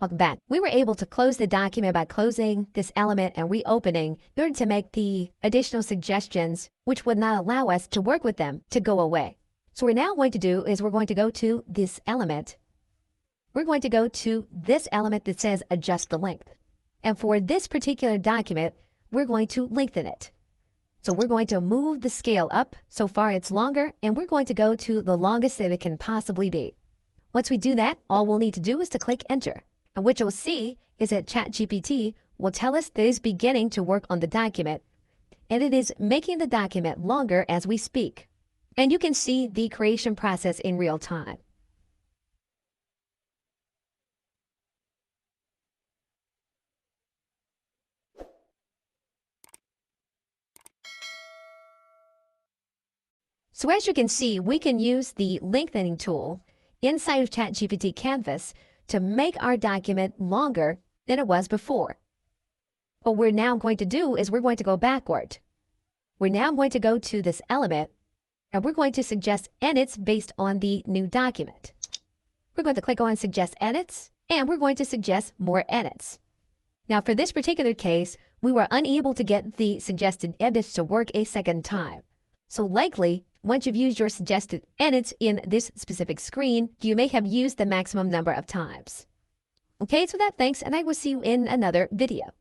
Welcome back. We were able to close the document by closing this element and reopening in order to make the additional suggestions, which would not allow us to work with them, to go away. So what we're now going to do is we're going to go to this element. We're going to go to this element that says adjust the length. And for this particular document, we're going to lengthen it. So we're going to move the scale up. So far it's longer, and we're going to go to the longest that it can possibly be. Once we do that, all we'll need to do is to click enter. And what you'll see is that ChatGPT will tell us that it's beginning to work on the document, and it is making the document longer as we speak. And you can see the creation process in real time. So as you can see, we can use the lengthening tool inside of ChatGPT Canvas to make our document longer than it was before. What we're now going to do is we're going to go backward. We're now going to go to this element, and we're going to suggest edits based on the new document. We're going to click on Suggest Edits, and we're going to suggest more edits. Now for this particular case, we were unable to get the suggested edits to work a second time. So likely, once you've used your suggested edits in this specific screen, you may have used the maximum number of times. Okay, so thanks, and I will see you in another video.